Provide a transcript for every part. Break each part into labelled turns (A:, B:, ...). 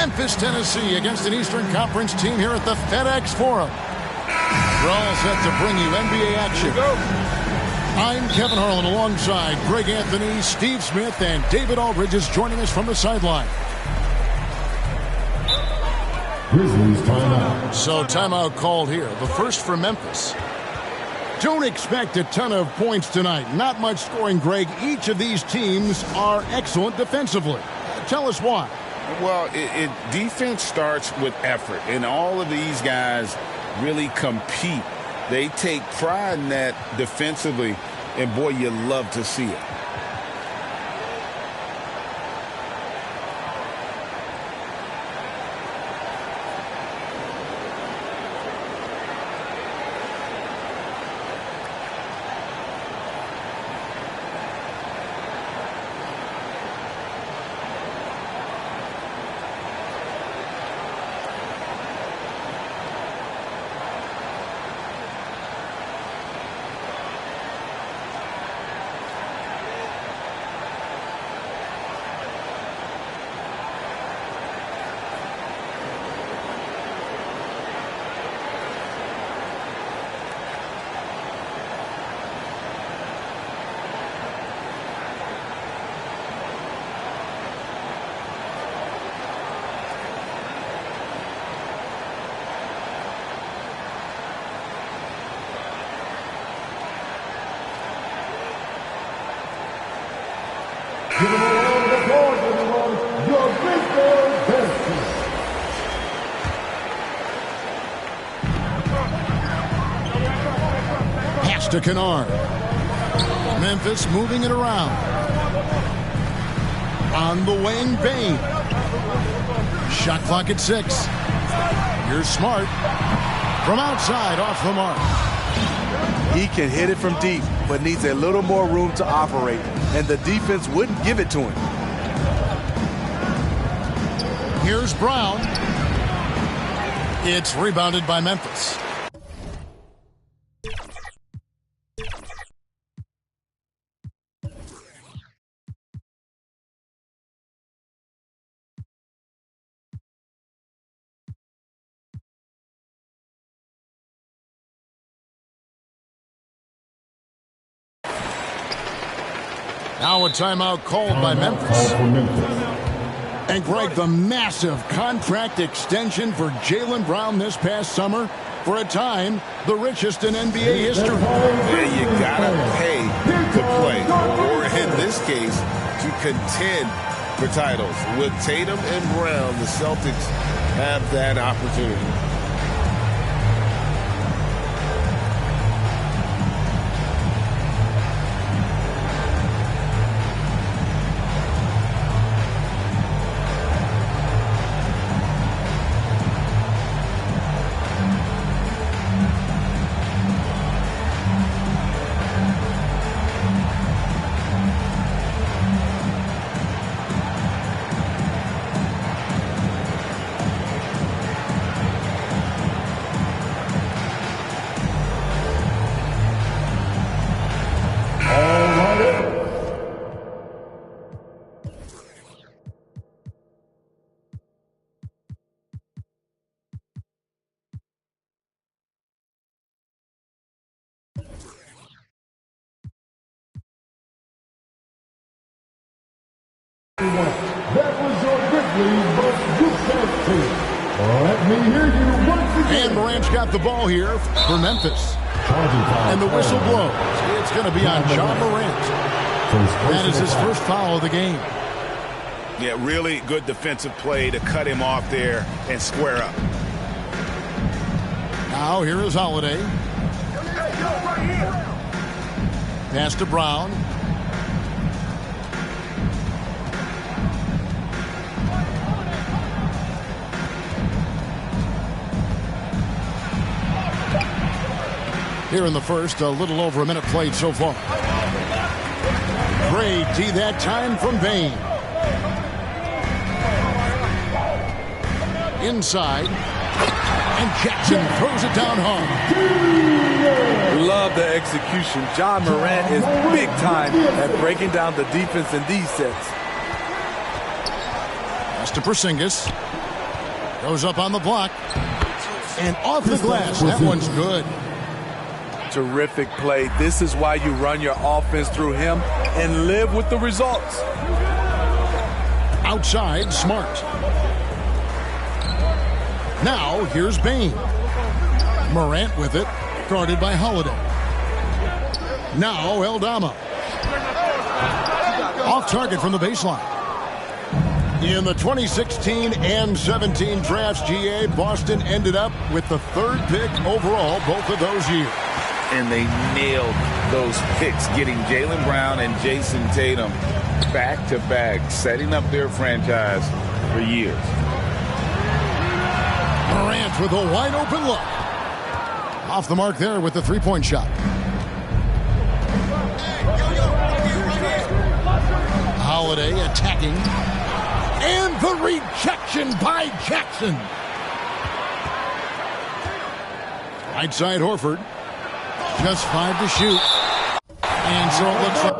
A: Memphis, Tennessee against an Eastern Conference team here at the FedEx Forum. We're all set to bring you NBA action. I'm Kevin Harlan alongside Greg Anthony, Steve Smith, and David Aldridge is joining us from the sideline.
B: Grizzlies timeout.
A: So timeout called here, the first for Memphis. Don't expect a ton of points tonight. Not much scoring, Greg. Each of these teams are excellent defensively. Tell us why.
C: Well, defense starts with effort, and all of these guys really compete. They take pride in that defensively, and boy, you love to see it.
B: Give them a round of applause, everyone. Your baseball best.
A: Pass to Kennard. Memphis moving it around. On the wing, Bane. Shot clock at 6. Here's Smart. From outside, off the mark.
D: He can hit it from deep, but needs a little more room to operate, and the defense wouldn't give it to him.
A: Here's Brown. It's rebounded by Memphis. Now a timeout called by Memphis. And Greg, the massive contract extension for Jaylen Brown this past summer, for a time, the richest in NBA history.
C: Yeah, you gotta pay to play, or in this case, to contend for titles. With Tatum and Brown, the Celtics have that opportunity.
B: That was your Grizzlies versus Utah team. Let me hear you once again.
A: And Morant's got the ball here for Memphis. And the whistle blows. It's going to be on Ja Morant. That is his first foul of the game.
C: Yeah, really good defensive play to cut him off there and square up.
A: Now here is Holiday. Pass to Brown. Here in the first, a little over a minute played so far. Great D that time from Bane. Inside. And Jackson throws it down hard.
D: Love the execution. Ja Morant is big time at breaking down the defense in these sets.
A: Pass to Porzingis. Goes up on the block. And off the glass. That one's good.
D: Terrific play. This is why you run your offense through him and live with the results.
A: Outside, Smart. Now, here's Bane. Morant with it, guarded by Holiday. Now, Eldama. Off target from the baseline. In the 2016 and 17 drafts, GA, Boston ended up with the 3rd pick overall both of those years.
C: And they nailed those picks, getting Jaylen Brown and Jason Tatum back-to-back, setting up their franchise for years.
A: Morant with a wide-open look. Off the mark there with the three-point shot. Holiday attacking. And the rejection by Jackson. Right side Horford. Just 5 to shoot. And so it looks like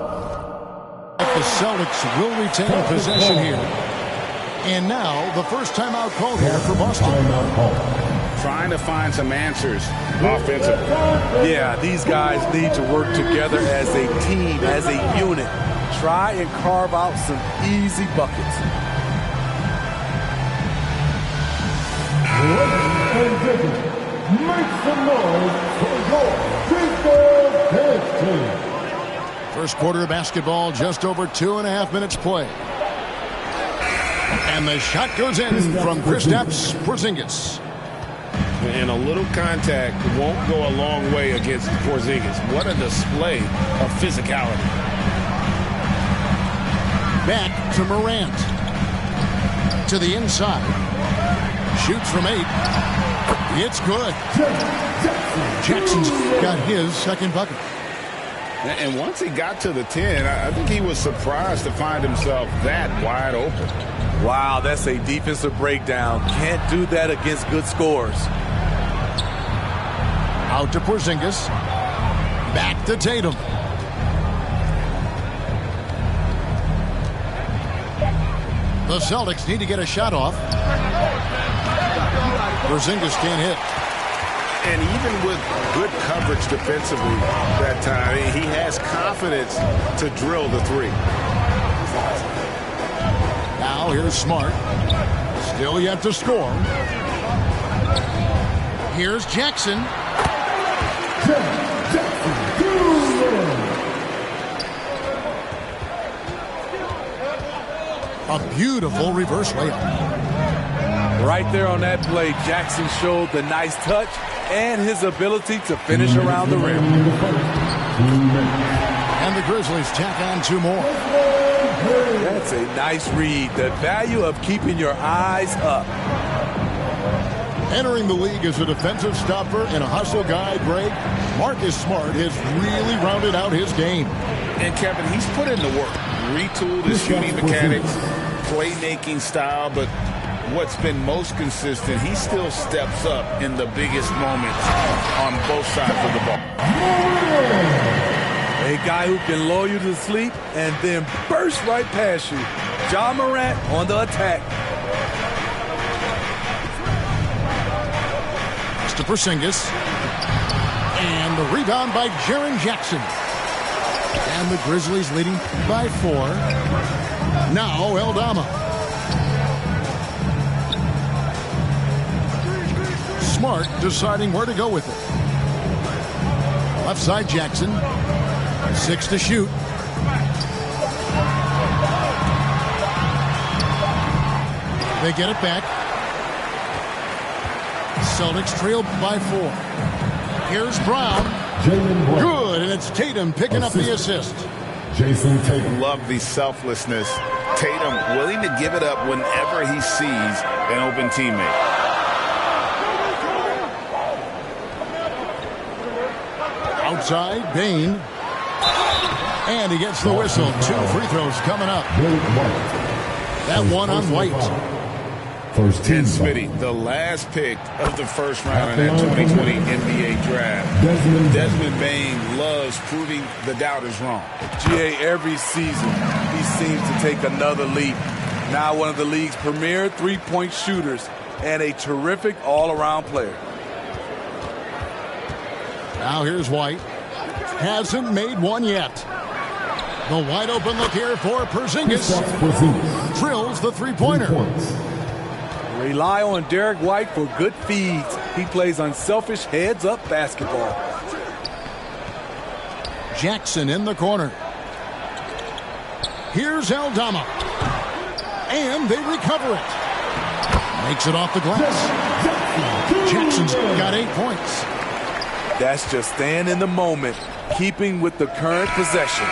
A: the Celtics will retain possession here. And now the first timeout called here for Boston.
C: Trying to find some answers offensively.
D: Yeah, these guys need to work together as a team, as a unit. Try and carve out some easy buckets.
B: Ladies and gentlemen, make some noise for your Big Dog Dance Team.
A: First quarter of basketball, just over 2.5 minutes play. And the shot goes in from Kristaps Porzingis.
C: And a little contact won't go a long way against Porzingis. What a display of physicality.
A: Back to Morant. To the inside. Shoots from 8. It's good. Jackson's got his second bucket.
C: And once he got to the 10, I think he was surprised to find himself that wide open.
D: Wow, that's a defensive breakdown. Can't do that against good scores.
A: Out to Porzingis. Back to Tatum. The Celtics need to get a shot off. Porzingis can't hit.
C: And even with good coverage defensively that time, he has confidence to drill the 3.
A: Now here's Smart. Still yet to score. Here's Jackson. A beautiful reverse layup.
D: Right there on that play, Jackson showed the nice touch and his ability to finish around the rim.
A: And the Grizzlies tack on 2 more.
D: That's a nice read. The value of keeping your eyes up.
A: Entering the league as a defensive stopper and a hustle guy, Greg, Marcus Smart has really rounded out his game.
C: And Kevin, he's put in the work. Retooled his shooting mechanics, playmaking style, but what's been most consistent, he still steps up in the biggest moments on both sides of the ball.
D: A guy who can lull you to sleep and then burst right past you. Ja Morant on the attack.
A: It's to Porzingis. And the rebound by Jaren Jackson. And the Grizzlies leading by 4. Now Eldama. Smart deciding where to go with it. Left side Jackson. 6 to shoot. They get it back. Celtics trail by 4. Here's Brown. Good, and it's Tatum picking up the assist.
B: Jason Tatum.
C: Love the selflessness. Tatum willing to give it up whenever he sees an open teammate.
A: Outside, Bane. And he gets the whistle. 2 free throws coming up. That one on White.
B: First team.
C: And Smitty, the last pick of the first round in that 2020 NBA draft. Desmond Bane loves proving the doubters wrong.
D: GA, every season, he seems to take another leap. Now one of the league's premier three-point shooters. and a terrific all-around player.
A: Now here's White. Hasn't made one yet. The wide open look here for Porzingis. Drills the three-pointer.
D: Rely on Derek White for good feeds. He plays unselfish heads-up basketball.
A: Jackson in the corner. Here's Aldama. And they recover it. Makes it off the glass. Jackson's got 8 points.
D: That's just staying in the moment, keeping with the current possession.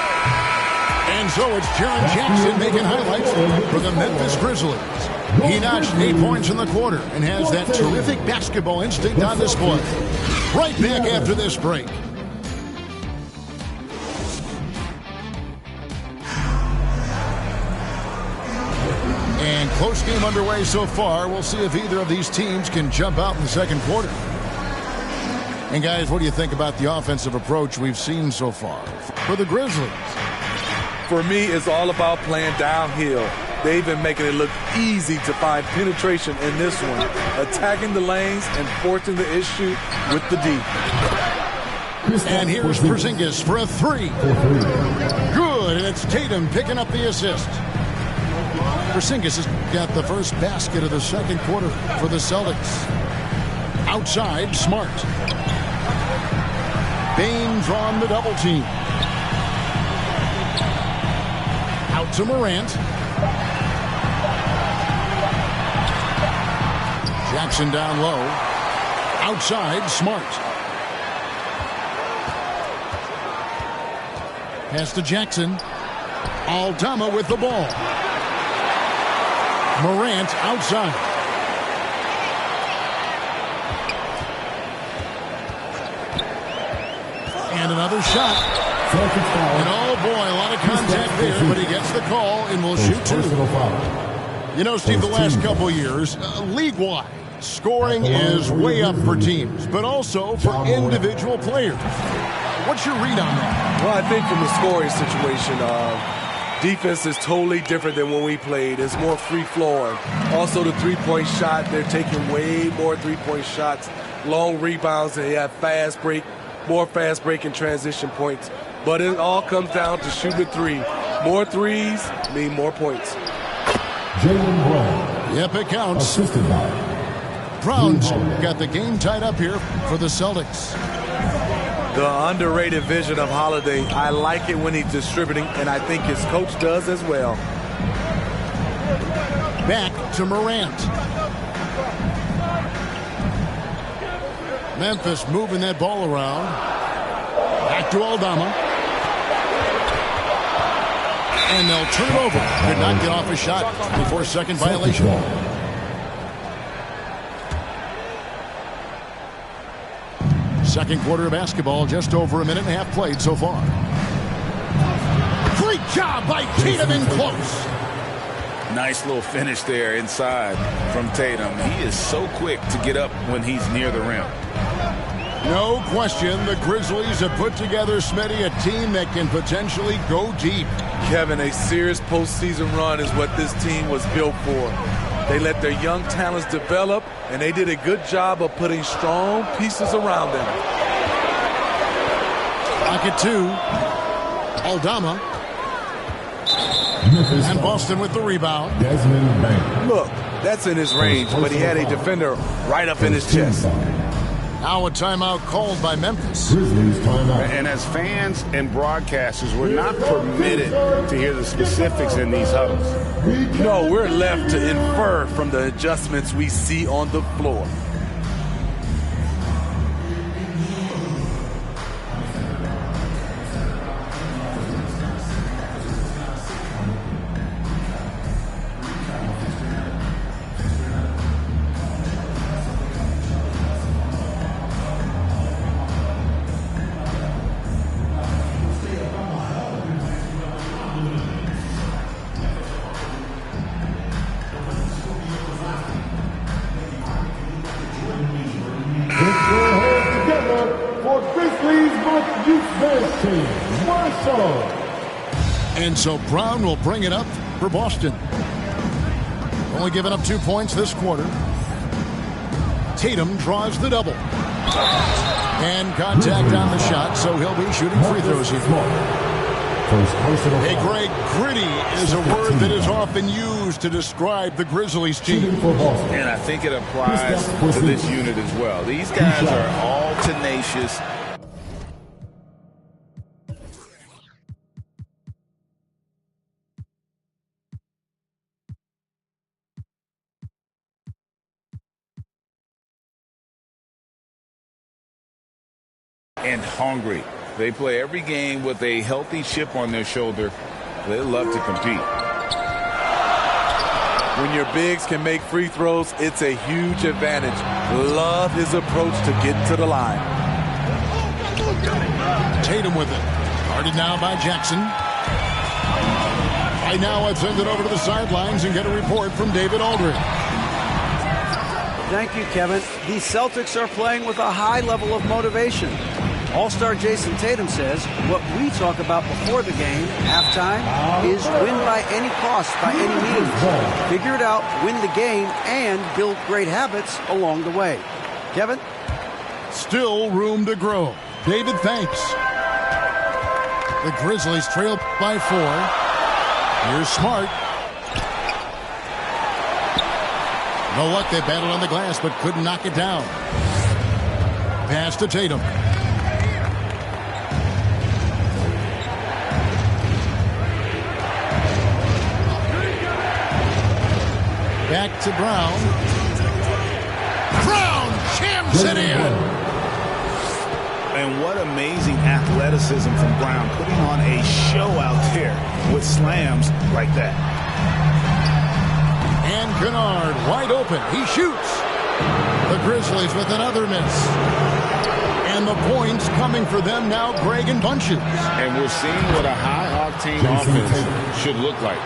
A: And so it's Jaren Jackson making highlights for the Memphis Grizzlies. He notched 8 points in the quarter and has that terrific basketball instinct on display. Right back after this break. And close game underway so far. We'll see if either of these teams can jump out in the second quarter. And guys, what do you think about the offensive approach we've seen so far for the Grizzlies?
D: For me, it's all about playing downhill. They've been making it look easy to find penetration in this one, attacking the lanes and forcing the issue with the D.
A: And here's Porzingis for a three. Good, and it's Tatum picking up the assist. Porzingis has got the first basket of the second quarter for the Celtics. Outside, Smart. Baines on the double team. Out to Morant. Jackson down low. Outside, Smart. Pass to Jackson. Aldama with the ball. Morant outside. And another shot. And oh boy, a lot of contact there, but he gets the call and will shoot two. You know, Steve, the last couple of years, league-wide, scoring is way up for teams, but also for individual players. What's your read on that?
D: Well, I think from the scoring situation, defense is totally different than when we played. It's more free-flowing. Also, the three-point shot, they're taking way more three-point shots, long rebounds, and they have fast break, more fast break and transition points. But it all comes down to shooting a three. More threes mean more points.
B: Jaylen Brown.
A: Yep, it counts.
B: Assisted by
A: Brown's got the game tied up here for the Celtics.
D: The underrated vision of Holiday. I like it when he's distributing, and I think his coach does as well.
A: Back to Morant. Memphis moving that ball around. Back to Aldama. And they'll turn it over. Could not get off a shot before second violation. Second quarter of basketball, just over a minute and a half played so far. Great job by Tatum in close.
C: Nice little finish there inside from Tatum. He is so quick to get up when he's near the rim.
A: No question, the Grizzlies have put together, Smitty, a team that can potentially go deep.
D: Kevin, a serious postseason run is what this team was built for. They let their young talents develop, and they did a good job of putting strong pieces around them.
A: Pocket two. Aldama. And Boston with the rebound.
B: Desmond Bain.
D: Look, that's in his range, but he had a defender right up in his chest.
A: Now a timeout called by Memphis.
B: Grizzlies timeout.
C: And as fans and broadcasters, we're not permitted to hear the specifics in these huddles.
D: No, we're left to infer from the adjustments we see on the floor.
A: And so Brown will bring it up for Boston. Only giving up 2 points this quarter. Tatum draws the double. And contact on the shot, so he'll be shooting free throws here. Hey, Greg, gritty is a word that is often used to describe the Grizzlies team.
C: And I think it applies to this unit as well. These guys are all tenacious. And hungry. They play every game with a healthy chip on their shoulder. They love to compete.
D: When your bigs can make free throws, it's a huge advantage. Love his approach to get to the line.
A: Tatum with it. Guarded now by Jackson. Right now, let's send it over to the sidelines and get a report from David Aldridge.
E: Thank you, Kevin. The Celtics are playing with a high level of motivation. All-star Jason Tatum says what we talk about before the game, halftime, is win by any cost, by any means. Figure it out, win the game, and build great habits along the way. Kevin?
A: Still room to grow. David, thanks. The Grizzlies trail by 4. Here's Smart. No luck, they battled on the glass, but couldn't knock it down. Pass to Tatum. Back to Brown. Brown jams it in.
C: And what amazing athleticism from Brown, putting on a show out there with slams like that.
A: And Kennard wide open. He shoots. The Grizzlies with another miss. And the points coming for them now, Greg, in bunches.
C: And we're seeing what a high-octane offense should look like.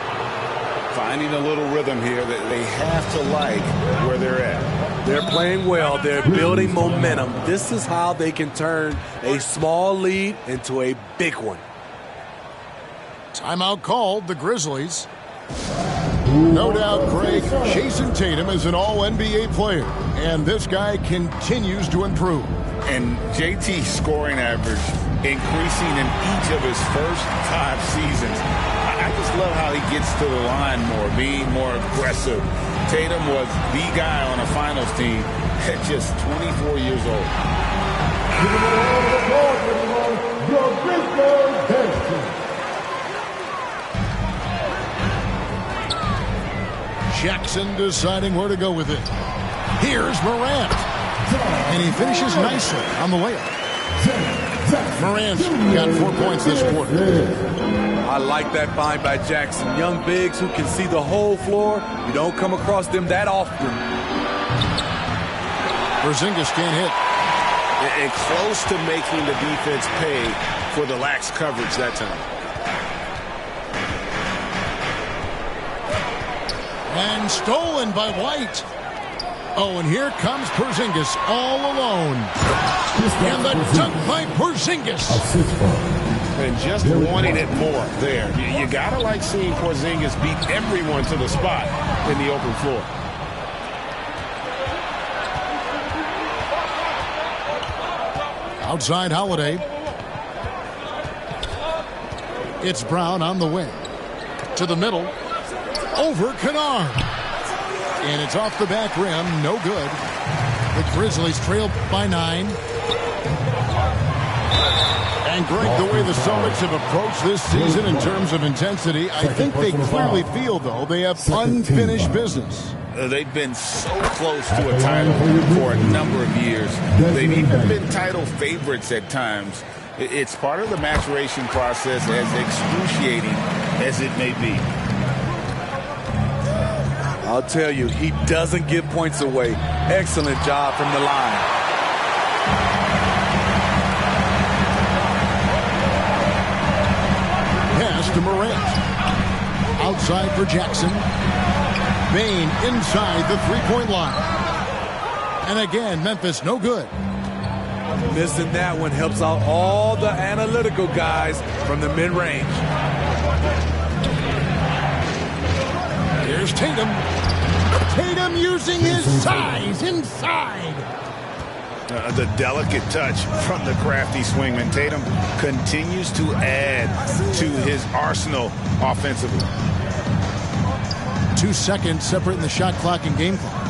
C: Finding a little rhythm here that they have to like where they're at.
D: They're playing well. They're building momentum. This is how they can turn a small lead into a big one.
A: Timeout called, the Grizzlies. No doubt, Greg, Jason Tatum is an all-NBA player, and this guy continues to improve.
C: And JT's scoring average increasing in each of his first 5 seasons. I just love how he gets to the line more, being more aggressive. Tatum was the guy on a finals team at just 24 years old.
A: Jackson deciding where to go with it. Here's Morant. And he finishes nicely on the layup. Morant's got 4 points this quarter.
D: I like that find by Jackson. Young bigs who can see the whole floor. You don't come across them that often.
A: Porzingis can't hit.
C: And close to making the defense pay for the lax coverage that time.
A: And stolen by White. Oh, and here comes Porzingis all alone. And the dunk by Porzingis.
C: And just wanting it more there. You got to like seeing Porzingis beat everyone to the spot in the open floor.
A: Outside Holiday. It's Brown on the wing. To the middle. Over Kennard. And it's off the back rim. No good. The Grizzlies trail by 9. And Greg, the way the Celtics have approached this season in terms of intensity, I think they clearly feel, though, they have unfinished business.
C: They've been so close to a title for a number of years. They've even been title favorites at times. It's part of the maturation process, as excruciating as it may be.
D: I'll tell you, he doesn't give points away. Excellent job from the line.
A: To Morant. Outside for Jackson. Bane inside the three-point line. And again, Memphis no good.
D: Missing that one helps out all the analytical guys from the mid-range.
A: Here's Tatum. Tatum using his size inside.
C: The delicate touch from the crafty swingman. Tatum continues to add to his arsenal offensively.
A: 2 seconds separating the shot clock and game clock.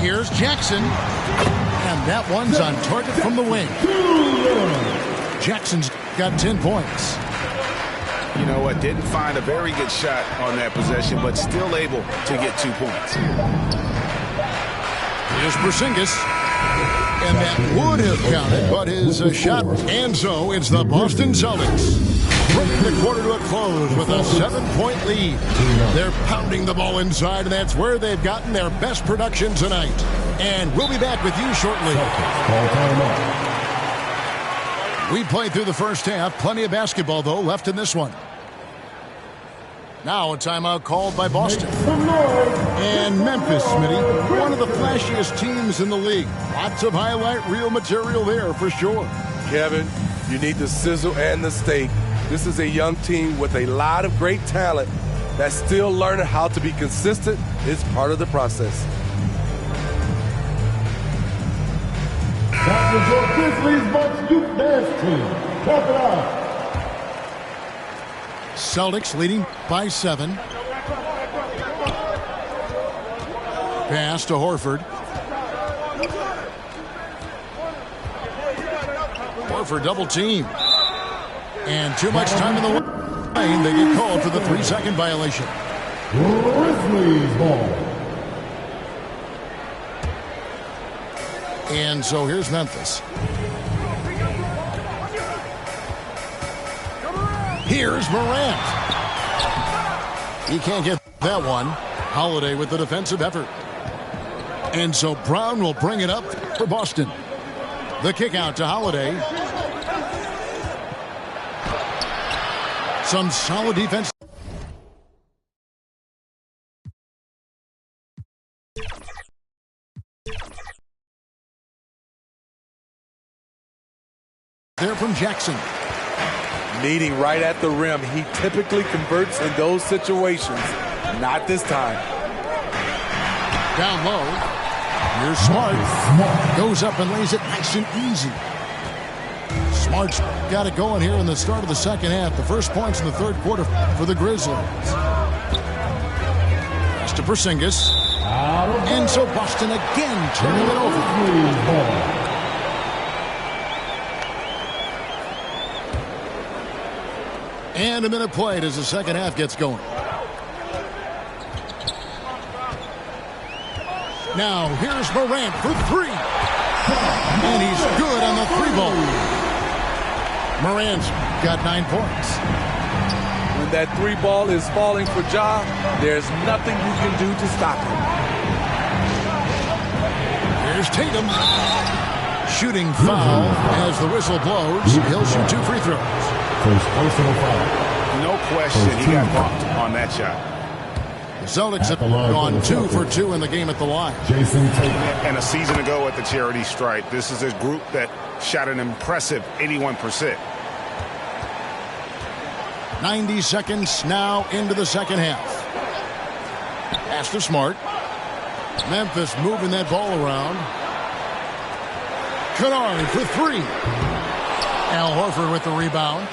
A: Here's Jackson. And that one's on target from the wing. Jackson's got 10 points.
C: You know what? Didn't find a very good shot on that possession, but still able to get 2 points.
A: Here's Porzingis. And that would have counted, but his shot. And so it's the Boston Celtics bringing the quarter to a close with a 7-point lead. They're pounding the ball inside, and that's where they've gotten their best production tonight. And we'll be back with you shortly. We played through the first half. Plenty of basketball, though, left in this one. Now a timeout called by Boston. And Memphis, Smitty, one of the flashiest teams in the league. Lots of highlight reel material there for sure.
D: Kevin, you need the sizzle and the steak. This is a young team with a lot of great talent that's still learning how to be consistent. It's part of the process.
B: That was your Grizzlies Bucks Youth Dance Team. Clap it up.
A: Celtics leading by 7. Pass to Horford. Horford double team. And too much time in the lane. They get called for the 3-second violation.
B: Grizzlies ball.
A: And so here's Memphis. Here's Morant. He can't get that one. Holiday with the defensive effort. And so Brown will bring it up for Boston. The kick out to Holiday. Some solid defense. There from Jackson.
D: Meeting right at the rim. He typically converts in those situations. Not this time.
A: Down low. Here's Smart. Goes up and lays it nice and easy. Smart's got it going here in the start of the second half. The first points in the third quarter for the Grizzlies. Pass to Porzingis. And so Boston again turning it over. And a minute played as the second half gets going. Now here's Morant for 3. And he's good on the 3-ball. Morant's got 9 points.
D: When that 3-ball is falling for Ja, there's nothing you can do to stop him.
A: Here's Tatum. Shooting foul as the whistle blows. He'll shoot 2 free throws.
B: First personal foul.
C: No question he got bumped on that shot.
A: The Celtics have gone 2 for 2 in the game at the line.
B: Jason Tatum.
C: And a season ago at the charity stripe, this is a group that shot an impressive 81%.
A: 90 seconds now into the second half. Pass to Smart. Memphis moving that ball around. Kennard for 3. Al Horford with the rebound.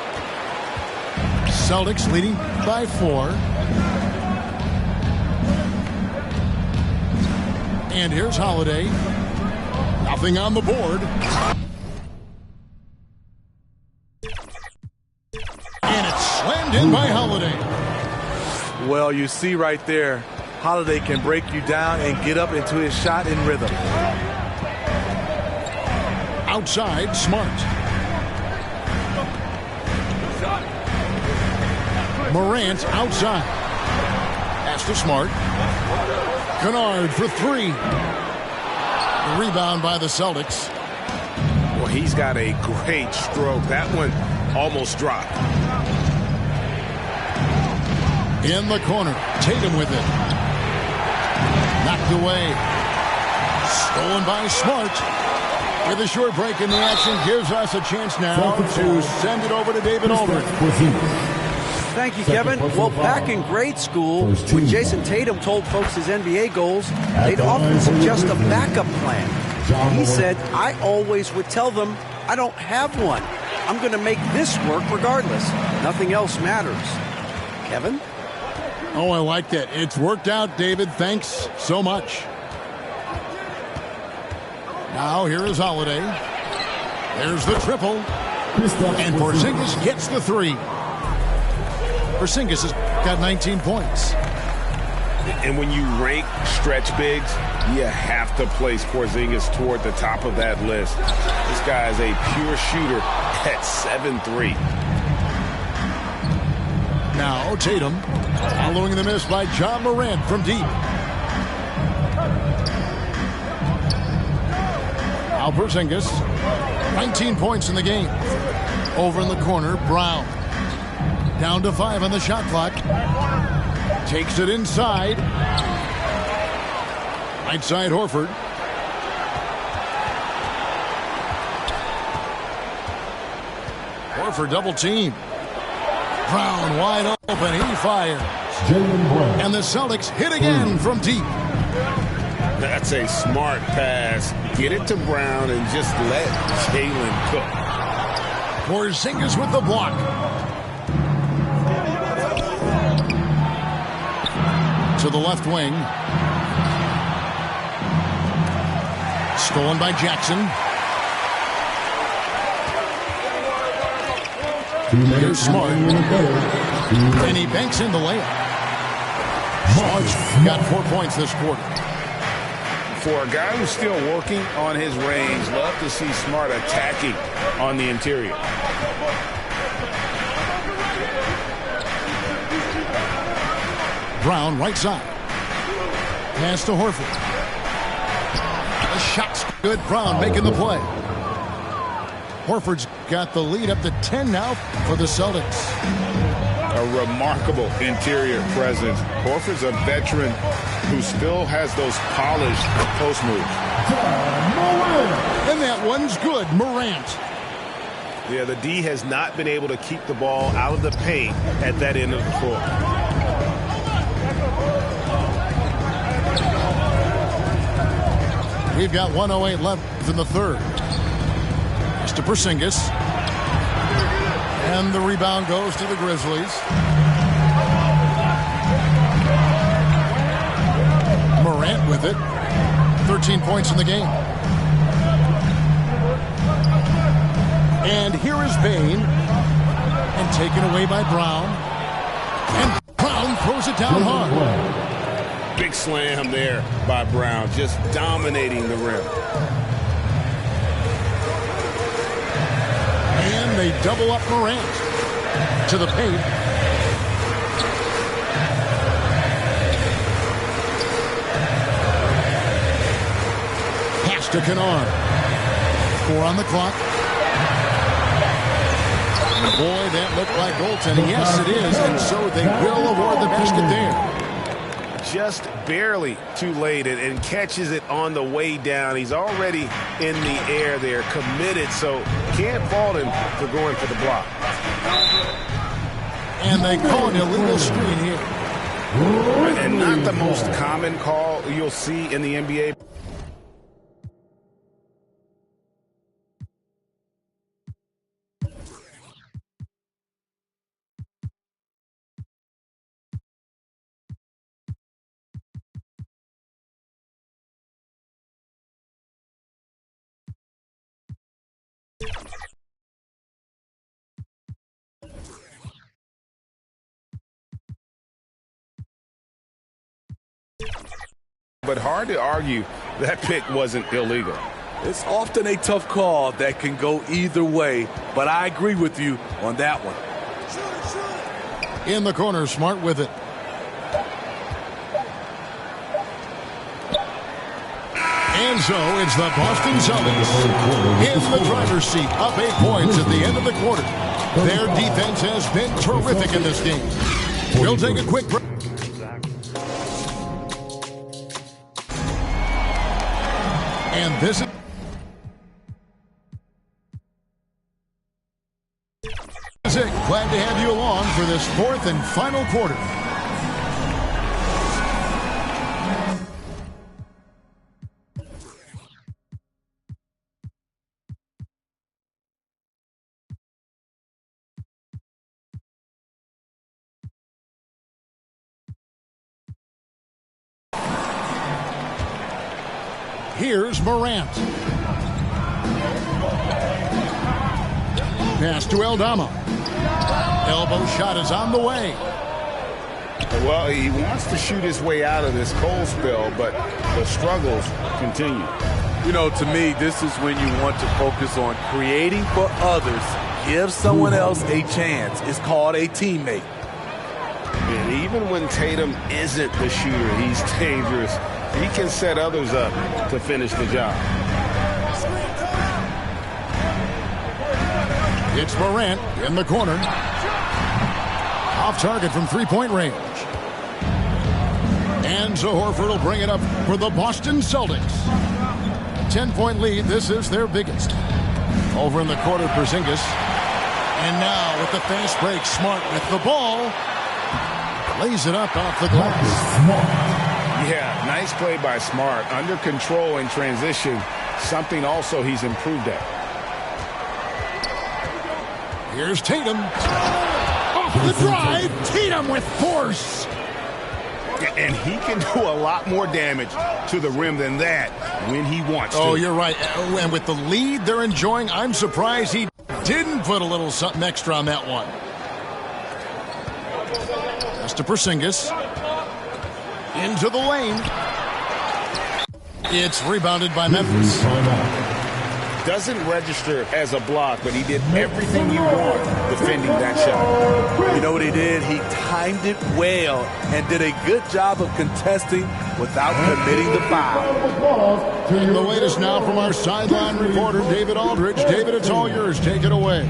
A: Celtics leading by 4. And here's Holiday. Nothing on the board. And it's slammed in by Holiday.
D: Well, you see right there, Holiday can break you down and get up into his shot in rhythm.
A: Outside, Smart. Morant outside. Pass to Smart. Kennard for 3. The rebound by the Celtics.
C: Well, he's got a great stroke. That one almost dropped.
A: In the corner, Tatum with it. Knocked away. Stolen by Smart. With a short break in the action, gives us a chance now to send it over to David Aldridge.
E: Thank you, Kevin. Well, back in grade school, when Jason Tatum told folks his NBA goals, they'd often suggest a backup plan. He said, I always would tell them, I don't have one. I'm going to make this work regardless. Nothing else matters. Kevin?
A: Oh, I like that. It's worked out, David. Thanks so much. Now here is Holiday. There's the triple. And Porzingis gets the three. Porzingis has got 19 points.
C: And when you rank stretch bigs, you have to place Porzingis toward the top of that list. This guy is a pure shooter at 7'3".
A: Now Tatum, following the miss by John Morant from deep. Now Porzingis, 19 points in the game. Over in the corner, Brown. Down to 5 on the shot clock. Takes it inside. Right side, Horford. Horford double team. Brown wide open. He fires. And the Celtics hit again from deep.
C: That's a smart pass. Get it to Brown and just let Jalen cook.
A: Porzingis with the block. To the left wing. Stolen by Jackson. Here's Smart. And he banks in the layup. Smart's got 4 points this quarter.
C: For a guy who's still working on his range, love to see Smart attacking on the interior.
A: Brown, right side. Pass to Horford. The shot's good. Brown making the play. Horford's got the lead up to 10 now for the Celtics.
C: A remarkable interior presence. Horford's a veteran who still has those polished post moves.
A: And that one's good. Morant.
F: Yeah, the D has not been able to keep the ball out of the paint at that end of the court.
A: We've got 1:08 left in the third. It's to Porzingis. And the rebound goes to the Grizzlies. Morant with it. 13 points in the game. And here is Bane. And taken away by Brown. And Brown throws it down hard.
C: Big slam there by Brown, just dominating the rim.
A: And they double up Morant to the paint. Pass to Kennard. 4 on the clock. And boy, that looked like goaltending. Yes, it is, and so they will award the basket there.
F: Just barely too late and catches it on the way down. He's already in the air there, committed, so can't fault him for going for the block.
A: And they call an illegal screen here.
C: And not the most common call you'll see in the NBA. But hard to argue that pick wasn't illegal.
D: It's often a tough call that can go either way, but I agree with you on that one.
A: In the corner, Smart with it. And so it's the Boston Celtics in the driver's seat, up 8 points at the end of the quarter. Their defense has been terrific in this game. We'll take a quick break. And this is Zick, glad to have you along for this fourth and final quarter. Here's Morant. Pass to Aldama. Elbow shot is on the way.
C: Well, he wants to shoot his way out of this cold spell, but the struggles continue.
D: You know, to me, this is when you want to focus on creating for others. Give someone else a chance. It's called a teammate.
C: And even when Tatum isn't the shooter, he's dangerous. He can set others up to finish the job.
A: It's Morant in the corner. Off target from three-point range. And Horford will bring it up for the Boston Celtics. 10-point lead. This is their biggest. Over in the corner, Porzingis. And now with the fast break, Smart with the ball. Lays it up off the glass.
C: Yeah, nice play by Smart. Under control in transition. Something also he's improved at.
A: Here's Tatum. Off the drive. Tatum with force.
C: And he can do a lot more damage to the rim than that when he wants to.
A: Oh, you're right. And with the lead they're enjoying, I'm surprised he didn't put a little something extra on that one. That's to Porzingis. Into the lane. It's rebounded by Memphis.
C: Doesn't register as a block, but he did everything you want defending that shot.
D: You know what he did? He timed it well and did a good job of contesting without committing the foul.
A: And the latest now from our sideline reporter, David Aldridge. David, it's all yours. Take it away.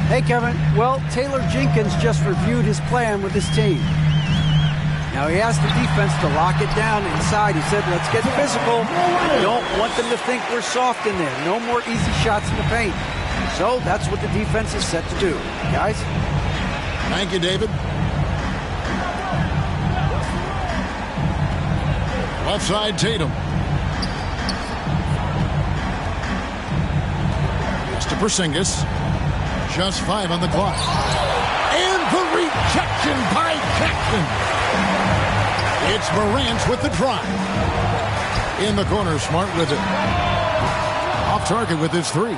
E: Hey, Kevin. Well, Taylor Jenkins just reviewed his plan with his team. Now he asked the defense to lock it down inside. He said, let's get physical. I don't want them to think we're soft in there. No more easy shots in the paint. So that's what the defense is set to do. Guys?
A: Thank you, David. Left side, Tatum. It's to Porzingis. Just 5 on the clock. And the rejection by Jackson. It's Morant with the drive. In the corner, Smart with it. Off target with his 3.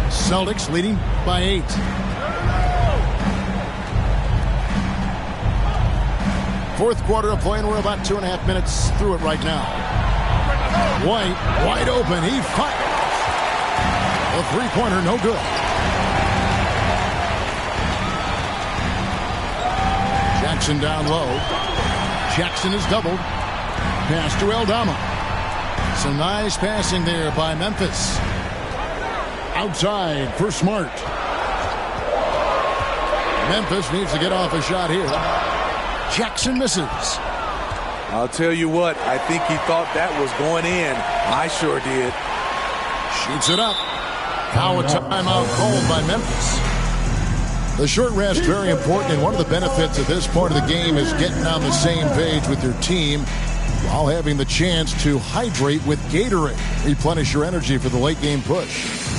A: Celtics leading by 8. Fourth quarter of play, and we're about 2.5 minutes through it right now. White, wide open. He fires. A three-pointer, no good. Jackson down low. Jackson is doubled. Pass to Aldama. Some nice passing there by Memphis. Outside for Smart. Memphis needs to get off a shot here. Jackson misses.
D: I'll tell you what, I think he thought that was going in. I sure did.
A: Shoots it up. Now a timeout called by Memphis. The short rest, very important, and one of the benefits of this part of the game is getting on the same page with your team while having the chance to hydrate with Gatorade. Replenish your energy for the late game push.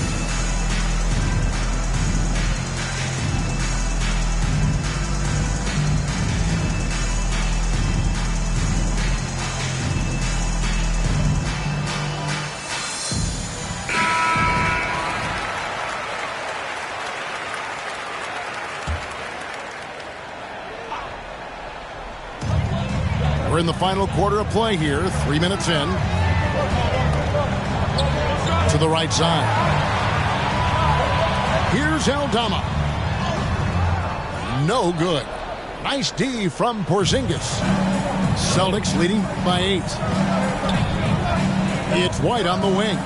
A: We're in the final quarter of play here. 3 minutes in. To the right side. Here's Aldama. No good. Nice D from Porzingis. Celtics leading by 8. It's White on the wing.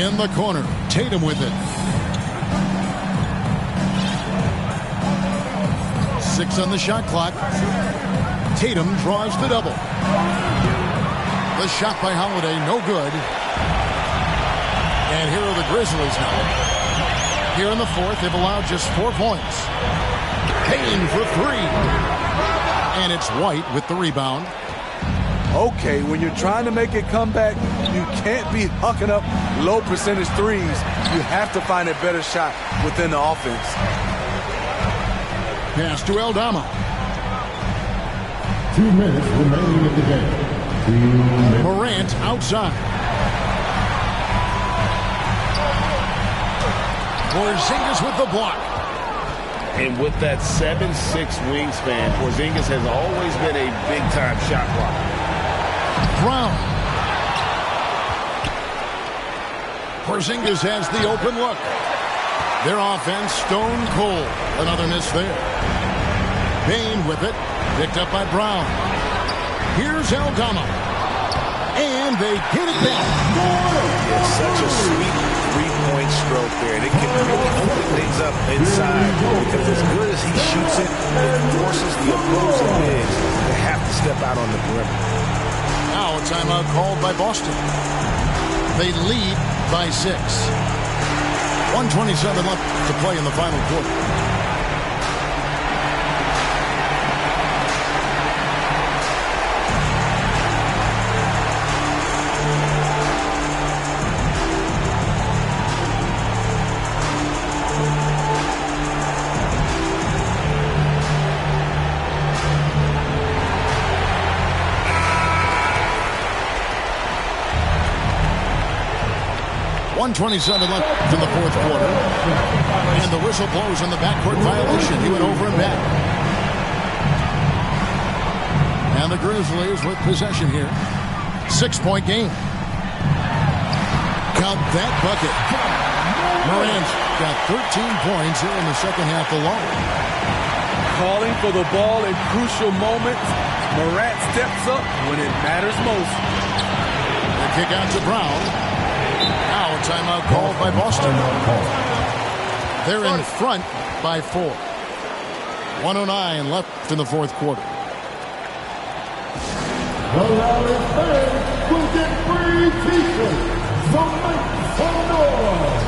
A: In the corner. Tatum with it. 6 on the shot clock. Tatum draws the double. The shot by Holiday, no good. And here are the Grizzlies now. here in the fourth. They've allowed just 4 points. Payne for 3. And it's White with the rebound.
D: Okay, when you're trying to make a comeback, you can't be hucking up low percentage threes. You have to find a better shot within the offense.
A: Pass to Aldama.
B: 2 minutes remaining in the game. 2 minutes.
A: Morant outside. Porzingis with the block.
C: And with that 7'6" wingspan, Porzingis has always been a big-time shot blocker.
A: Brown. Porzingis has the open look. Their offense stone cold. Another miss there. Payne with it. Picked up by Brown. Here's Aldama. And they get it back.
F: It's such a sweet three-point stroke there. And it can really open things up inside because as good as he shoots it, it forces the opposing bigs to have to step out on the perimeter.
A: Now a timeout called by Boston. They lead by 6. 1:27 left to play in the final quarter. .27 left in the fourth quarter. And the whistle blows on the backcourt violation. He went over and back. And the Grizzlies with possession here. 6-point game. Count that bucket. Morant's got 13 points here in the second half alone.
D: Calling for the ball in crucial moments. Morant steps up when it matters most.
A: The kick out to Brown. Now a timeout called by Boston. They're in front by 4. 1:09 left in the fourth quarter.
B: The Rally fans will get free t-shirts. So make some noise.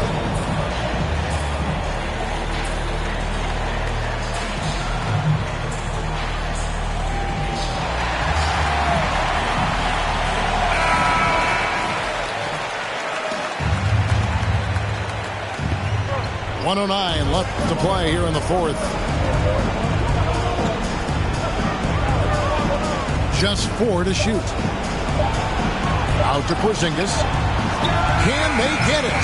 A: .09 left to play here in the fourth. Just 4 to shoot. Out to Porzingis. Can they get it?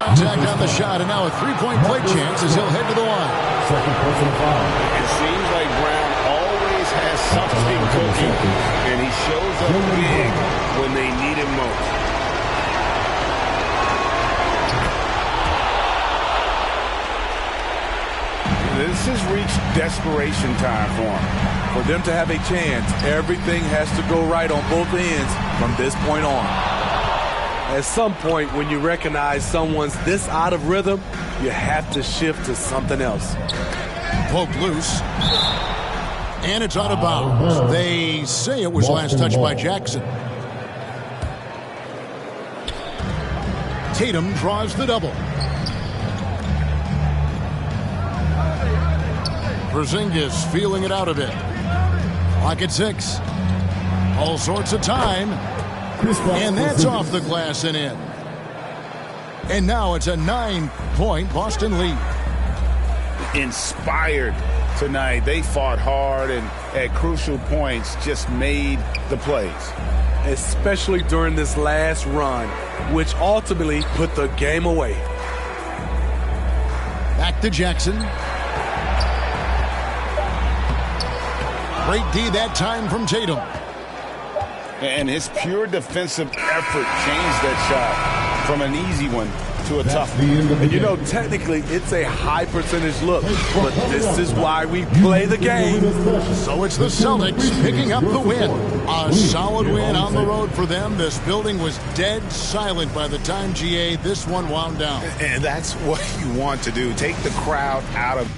A: Contact on the shot, and now a 3-point play chance as he'll head to the line.
B: Second personal foul.
C: It seems like Brown always has something cooking, and he shows up big when they need him most. This has reached desperation time for him.
D: For them to have a chance, everything has to go right on both ends from this point on. At some point, when you recognize someone's this out of rhythm, you have to shift to something else.
A: Poked loose. And it's out of bounds. They say it was last touched by Jackson. Tatum draws the double. Porzingis feeling it out a bit. Clock at 6. All sorts of time. And that's off the glass and in. And now it's a 9-point Boston lead.
C: Inspired tonight. They fought hard and at crucial points just made the plays.
D: Especially during this last run, which ultimately put the game away.
A: Back to Jackson. Great D that time from Tatum.
C: And his pure defensive effort changed that shot from an easy one to a tough one.
D: And you know, technically, it's a high percentage look, but this is why we play the game.
A: So it's the Celtics picking up the win. A solid win on the road for them. This building was dead silent by the time, GA, this one wound down.
F: And that's what you want to do. Take the crowd out of